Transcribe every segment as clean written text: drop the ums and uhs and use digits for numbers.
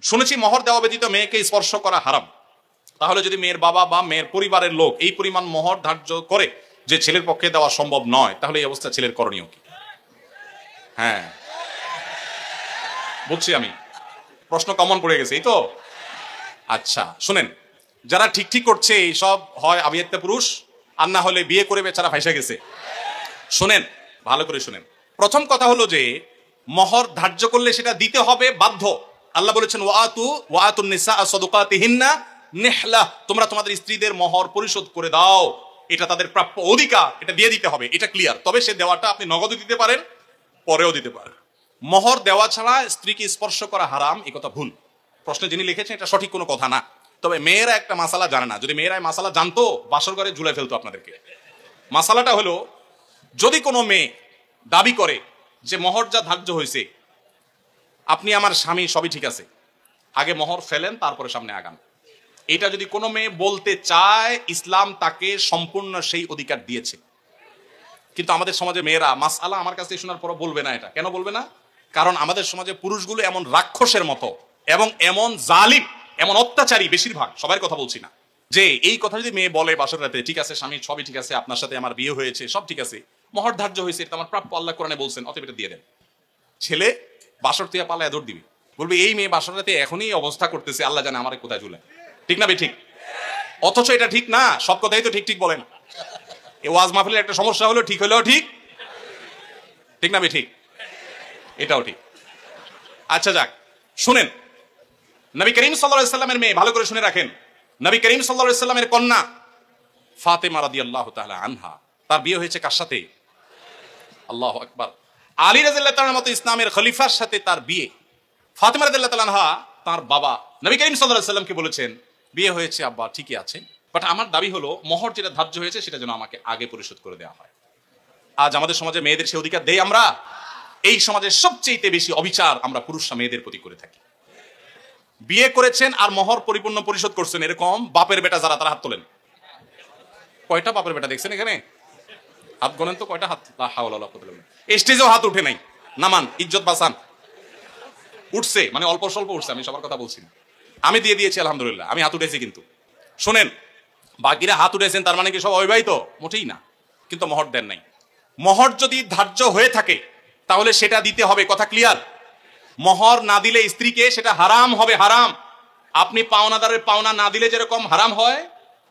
শুনেছি মোহর দেওয়া ব্যতীত মেয়েকে স্পর্শ করা হারাম। তাহলে যদি মেয়ের বাবা বা মেয়ের পরিবারের লোক এই পরিমাণ মোহর ধার্য করে যে ছেলের পক্ষে দেওয়া সম্ভব নয়, তাহলে এই অবস্থা ছেলের করণীয় কি? হ্যাঁ, বুঝছি আমি, প্রশ্ন কমন পড়ে গেছে এই তো। আচ্ছা শুনেন, যারা ঠিক ঠিক করছে এইসব হয় আবিয়াত্তা পুরুষ, আর না হলে বিয়ে করে বেচারা ফাইসা গেছে। শুনেন, ভালো করে শুনেন। প্রথম কথা হলো যে মোহর ধার্য করলে সেটা দিতে হবে বাধ্য। আল্লাহ বলেছেন ওয়াতুন নিসা সাদুকাতিহিন্না নিহলা, তোমরা তোমাদের স্ত্রীদের মোহর পরিশোধ করে দাও, এটা তাদের প্রাপ্য অধিকার, এটা দিয়ে দিতে হবে, এটা ক্লিয়ার। তবে সে দেওয়াটা আপনি নগদও দিতে পারেন, পরেও দিতে পারেন। মোহর দেওয়া ছাড়া স্ত্রীকে স্পর্শ করা হারাম, এই কথা ভুল। প্রশ্নে যিনি লিখেছেন এটা সঠিক কোনো কথা না। তবে মেয়েরা একটা মাসালা জানে না, যদি মেয়েরা মাসালা জানতো বাসর ঘরে ঝুলে ফেলতো আপনাদেরকে। মাসালাটা হলো, যদি কোনো মেয়ে দাবি করে যে মোহর যা ধার্য হয়েছে, আপনি আমার স্বামী, সবই ঠিক আছে, আগে মোহর ফেলেন তারপরে সামনে আগান, এটা যদি কোনো মেয়ে বলতে চায়, ইসলাম তাকে সম্পূর্ণ সেই অধিকার দিয়েছে। কিন্তু আমাদের সমাজে মেয়েরা মাসআলা আমার কাছে শোনার পর বলবে না। এটা কেন বলবে না? কারণ আমাদের সমাজে পুরুষগুলো এমন রাক্ষসের মতো এবং এমন জালিম, এমন অত্যাচারী, বেশিরভাগ, সবার কথা বলছি না, যে এই কথা যদি মেয়ে বলে বাসর রাতে, ঠিক আছে স্বামী সবই ঠিক আছে, আপনার সাথে আমার বিয়ে হয়েছে, সব ঠিক আছে, মোহর ধার্য হয়েছে, এটা আমার প্রাপ্য, আল্লাহ কোরআনে বলছেন, অতএব এটা দিয়ে দেন। ছেলে বাসর থেকে পালায় দৌড় দিবে, বলবে এই মেয়ে বাসর রাতে এখনই অবস্থা করতেছে, আল্লাহ জানে আমার কোথায় ঝুলে। ঠিক না? ঠিক। অথচ এটা ঠিক না, সব কথাই তো ঠিক ঠিক বলেন। এই ওয়াজ মাহফিলের একটা সমস্যা হলো, ঠিক হলেও ঠিক, ঠিক না? ঠিক, এটাও ঠিক। আচ্ছা যাক, শুনেন, নবী করিম সাল্লাল্লাহু আলাইহি সাল্লামের মেয়ে, ভালো করে শুনে রাখেন, নবী করিম সাল্লাল্লাহু আলাইহি সাল্লামের কন্যা ফাতেমা রাদিয়াল্লাহু তাআলা আনহা, তার বিয়ে হয়েছে কার সাথে? আল্লাহু আকবার। আলী রাদিয়াল্লাহু তাআলার মতো ইসলামের খলিফার সাথে তার বিয়ে। ফাতেমা রাদিয়াল্লাহু তাআলা আনহা, তার বাবা নবী করিম সাল্লাল্লাহু আলাইহি সাল্লামকে বলেছেন, বিয়ে হয়েছে আব্বা, ঠিকই আছে, বাট আমার দাবি হলো মোহর যেটা ধার্য হয়েছে সেটা যেন আমাকে আগে পরিশোধ করে দেওয়া হয়। আজ আমাদের সমাজে মেয়েদের সে অধিকার দেই আমরা? এই সমাজের সবচেয়ে বেশি অবিচার আমরা পুরুষরা মেয়েদের প্রতি করে থাকি। বিয়ে করেছেন আর মোহর পরিপূর্ণ পরিশোধ করছেন, এরকম বাপের বেটা যারা, তারা হাত তোলেন। কয়টা বাপের বেটা দেখছেন এখানে? হাত গোনেন তো, কয়টা হাত? স্টেজেও হাত উঠে নাই, নামান, ইজ্জত বাঁচান। উঠছে মানে অল্প স্বল্প উঠছে, আমি সবার কথা বলছি না। আমি দিয়ে দিয়েছি আলহামদুলিল্লাহ, আমি হাত উঠেছি। কিন্তু শোনেন, বাকিরা হাত উঠেছেন তার মানে কি সব অবিবাহিত? মোটেই না। কিন্তু মোহর দেন নাই। মোহর যদি ধার্য হয়ে থাকে তাহলে সেটা দিতে হবে, কথা ক্লিয়ার? মোহর না দিলে স্ত্রীকে সেটা হারাম হবে, হারাম। আপনি পাওনাদারের পাওনা না দিলে যেরকম হারাম হয়,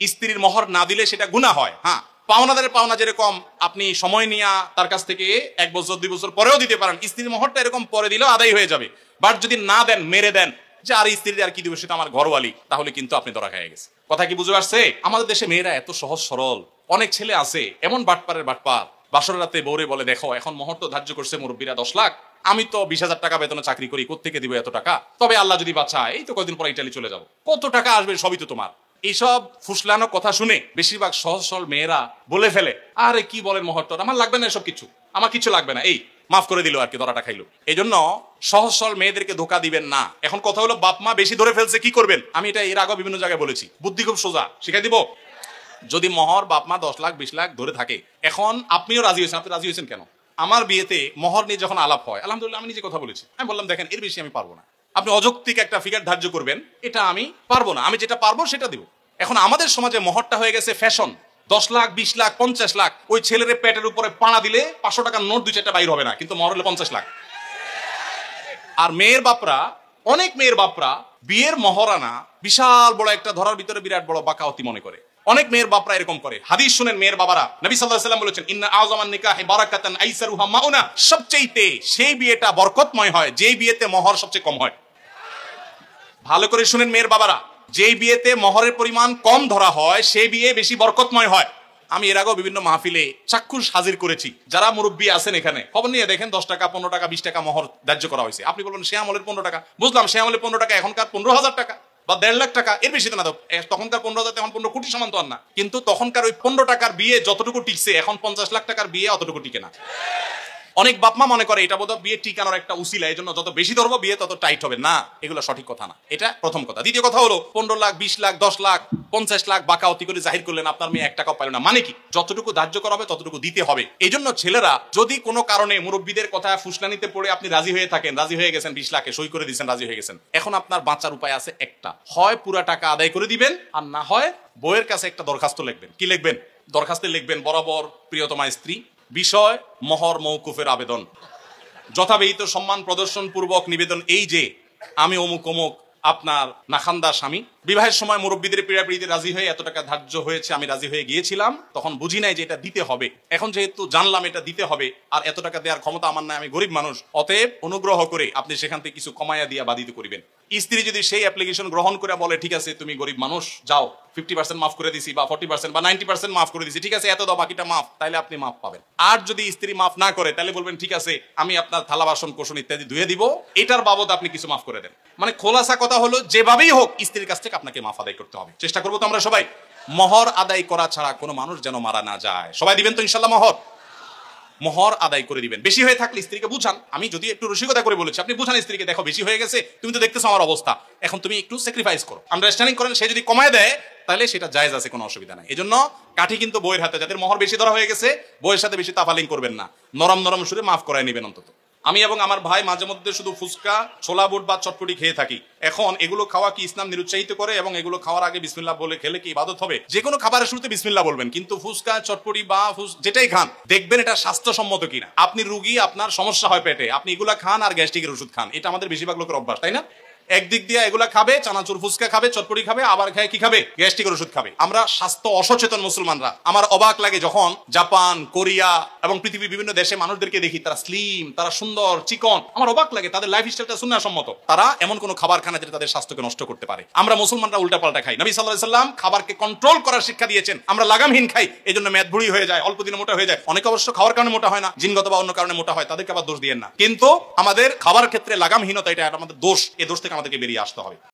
স্ত্রীর মোহর না দিলে সেটা গুনাহ হয়। হ্যাঁ, পাওনাদারের পাওনা যেরকম আপনি সময় নিয়ে তার কাছ থেকে 1 বছর 2 বছর পরেও দিতে পারেন, স্ত্রীর মোহরটা এরকম পরে দিলেও আদায় হয়ে যাবে। বাট যদি না দেন, মেরে দেন, যে আর স্ত্রীর আর কি দিব, সেটা আমার ঘরওয়ালি, তাহলে কিন্তু আপনি ধরা খেয়ে গেছে। কথা কি বুঝে আসছে? আমাদের দেশে মেয়েরা এত সহজ সরল। অনেক ছেলে আছে এমন বাটপারের বাটপার, বাসর রাতে বউরে বলে, দেখো এখন মোহর তো ধার্য করছে মুরব্বীরা 10 লাখ, আমি তো 20,000 টাকা বেতনে চাকরি করি, কোত্থেকে দিব এত টাকা? তবে আল্লাহ যদি বাঁচায়, এই তো কয়েকদিন পরে ইটালি চলে যাবো, কত টাকা আসবে, সবই তো তোমার। এইসব ফুসলানো কথা শুনে বেশিরভাগ সহজ সরল মেয়েরা বলে ফেলে, আরে কি বলেন, মোহরটা আমার লাগবে না, এসব কিছু আমার কিছু লাগবে না, এই মাফ করে দিল আর কি, ধরাটা খাইলো। এই জন্য সহজ সরল মেয়েদেরকে ধোকা দিবেন না। এখন কথা হলো, বাপ মা বেশি ধরে ফেলছে, কি করবেন? আমি এটা এর আগে বিভিন্ন জায়গায় বলেছি, বুদ্ধি খুব সোজা, শিখাই দিব। যদি মোহর বাপ মা 10 লাখ 20 লাখ ধরে থাকে, এখন আপনিও রাজি হয়েছেন, আপনি রাজি হয়েছেন কেন? আমার বিয়েতে মোহর নিয়ে যখন আলাপ হয়, আলহামদুলিল্লাহ আমি নিজে কথা বলেছি, আমি বললাম দেখেন এর বেশি আমি পারবো না, আপনি অযৌক্তিক একটা ফিগার ধার্য করবেন, এটা আমি পারবো না, আমি যেটা পারবো সেটা দিব। এখন আমাদের সমাজে মোহরটা হয়ে গেছে ফ্যাশন, 10 লাখ 20 লাখ 50 লাখ। ওই ছেলের পেটের উপরে পাড়া দিলে 500 টাকার নোট 2-4টা বাইর হবে না, কিন্তু মোহর হলে 50 লাখ। আর মেয়ের বাপরা, অনেক মেয়ের বাপরা বিয়ের মহরানা বিশাল বড় একটা ধরার ভিতরে বিরাট বড় বাকাওয়াতি মনে করে। অনেক মেয়ের বাপরা এরকম করে। হাদিস শুনেন মেয়ের বাবারা, নবী সাল্লাল্লাহু আলাইহি ওয়াসাল্লাম বলেছেন, ইন্না আযমান নিকাহি বারাকাতান আইসারুহা মাউনা, সবচেয়ে সেই বিয়েটা বরকতময় হয় যেই বিয়েতে মোহর সবচেয়ে কম হয়। ভালো করে শুনেন মেয়ের বাবারা, যেই বিয়েতে মোহরের পরিমাণ কম ধরা হয় সেই বিয়ে বেশি বরকতময় হয়। আমি এর আগেও বিভিন্ন মাহফিলে চাক্ষুষ হাজির করেছি। যারা মুরব্বী আছেন এখানে, খবর নিয়ে দেখেন 10 টাকা 15 টাকা 20 টাকা মোহর ধার্য করা হয়েছে। আপনি বলবেন সে আমলের 15 টাকা, বুঝলাম সে আমলের 15 টাকা, এখনকার 15,000 টাকা বা 1.5 লাখ টাকা, এর বেশি তো না। তখনকার 15,000 এখন 15 কোটি সমান তো আর না। কিন্তু তখনকার ওই 15 টাকার বিয়ে যতটুকু টিকছে, এখন 50 লাখ টাকার বিয়ে অতটুকু টিকে না। অনেক বাপমা মনে করে এটা বোধহয় বিয়ে টিকানোর একটা উসিলা, এই জন্য যত বেশি ধরবো বিয়ে তত টাইট হবে। না, এগুলো সঠিক কথা না। এটা প্রথম কথা। দ্বিতীয় কথা হলো 15 লাখ 20 লাখ 10 লাখ 50 লাখ বাকাওতি করে জাহির করলেন, আপনার মেয়ে 1 টাকাও পাইল না। মানে কি? যতটুকু ধার্য করা হবে ততটুকু দিতে হবে। এই জন্য ছেলেরা যদি কোনো কারণে মুরব্বীদের কথা ফুসলানিতে পড়ে আপনি রাজি হয়ে থাকেন, রাজি হয়ে গেছেন 20 লাখে সই করে দিয়েছেন, রাজি হয়ে গেছেন, এখন আপনার বাঁচার উপায় আছে একটা, হয় পুরা টাকা আদায় করে দিবেন, আর না হয় বউয়ের কাছে একটা দরখাস্ত লিখবেন। কি লিখবেন? দরখাস্তে লিখবেন, বরাবর প্রিয়তমা স্ত্রী, বিষয় মহর মওকুফের আবেদন, যথাবিহিত সম্মান প্রদর্শন পূর্বক নিবেদন এই যে আমি অমুক অমুক আপনার নাখান্দা স্বামী, বিবাহের সময় মুরব্বীদের পীড়াপিড়িতে রাজি হয়ে এত টাকা ধার্য হয়েছে, আমি রাজি হয়ে গিয়েছিলাম, তখন বুঝি নাই যে এটা দিতে হবে, এখন যেহেতু জানলাম এটা দিতে হবে আর এত টাকা দেওয়ার ক্ষমতা আমার নাই, আমি গরিব মানুষ, অতএব অনুগ্রহ করে আপনি সেখান থেকে কিছু কমাইয়া দিয়া বাধিত করিবেন। স্ত্রী যদি সেই অ্যাপ্লিকেশন গ্রহণ করে বলে ঠিক আছে তুমি গরিব মানুষ, যাও 50% মাফ করে দিছি বা 40% বা 90% মাফ করে দিছি, ঠিক আছে এত দাও বাকিটা মাফ, তাইলে আপনি মাফ পাবেন। আর যদি স্ত্রী মাফ না করে তাহলে বলবেন ঠিক আছে আমি আপনার থালা বাসন কোসন ইত্যাদি ধুয়ে দিব, এটার বাবদ আপনি কিছু মাফ করে দেন। মানে খোলাসা কথা হলো যেভাবেই হোক স্ত্রীর কাছ থেকে আপনাকে মাফ আদায় করতে হবে। চেষ্টা করবো তো আমরা সবাই। মোহর আদায় করা ছাড়া কোনো মানুষ যেন মারা না যায়। সবাই দিবেন তো ইনশাল্লাহ? মোহর আদায় করে দিবেন। বেশি হয়ে থাকলে স্ত্রীকে বুঝান, আমি যদি একটু রসিকতা করে বলেছি, আপনি বুঝান স্ত্রীকে, দেখো বেশি হয়ে গেছে, তুমি তো দেখতেছো আমার অবস্থা, এখন তুমি একটু স্যাক্রিফাইস করো, আন্ডারস্ট্যান্ডিং করেন। সে যদি কমায় দেয় তাহলে সেটা জায়েজ আছে, কোনো অসুবিধা নাই। এজন্য কাঠি কিন্তু বইয়ের হাতে, যাদের মোহর বেশি ধরা হয়ে গেছে বইয়ের সাথে বেশি তাফালিং করবেন না, নরম নরম সুরে মাফ করায় নেবেন অন্তত। আমি এবং আমার ভাই মাঝে মধ্যে শুধু ফুচকা, ছোলা বুট বা চটপটি খেয়ে থাকি। এখন এগুলো খাওয়া কি ইসলাম নিরুৎসাহিত করে? এবং এগুলো খাওয়ার আগে বিসমিল্লাহ বলে খেলে কি ইবাদত হবে? যে কোনো খাবারের শুরুতে বিসমিল্লাহ বলবেন, কিন্তু ফুচকা চটপটি বা যেটাই খান দেখবেন এটা স্বাস্থ্যসম্মত কিনা। আপনি রুগী, আপনার সমস্যা হয় পেটে, আপনি এগুলা খান আর গ্যাস্ট্রিকের ওষুধ খান, এটা আমাদের বেশিরভাগ লোকের অভ্যাস, তাই না? একদিক দিয়ে এগুলা খাবে, চানাচুর ফুচকা খাবে, চটপটি খাবে, আবার খায় কি খাবে? গ্যাস্ট্রিকের ওষুধ খাবে। আমরা স্বাস্থ্য অসচেতন মুসলমানরা। আমার অবাক লাগে যখন জাপান, কোরিয়া এবং পৃথিবীর বিভিন্ন দেশে মানুষদেরকে দেখি, তারা স্লিম, তারা সুন্দর চিকন, আমার অবাক লাগে, তাদের লাইফ স্টাইলটা সুন্নাহ সম্মত। তারা এমন কোনো খাবার খায় না যেটা তাদের স্বাস্থ্যকে নষ্ট করতে পারে। আমরা মুসলমানরা উল্টাপাল্টা খাই। নবী সাল্লাল্লাহু আলাইহি ওয়াসাল্লাম খাবারকে কন্ট্রোল করার শিক্ষা দিয়েছেন। আমরা লাগামহীন খাই, এজন্য মেদ ভুঁড়ি হয়ে যায়, অল্প দিনে মোটা হয়ে যায়। অনেকে অবশ্য খাওয়ার কারণে মোটা হয় না, জিনগত বা অন্য কারণে মোটা হয়, তাদেরকে আবার দোষ দিয়েন না। কিন্তু আমাদের খাবার ক্ষেত্রে লাগামহীনতা, এটা আমাদের দোষ, এই দোষ থেকে আমাদেরকে বেরিয়ে আসতে হবে।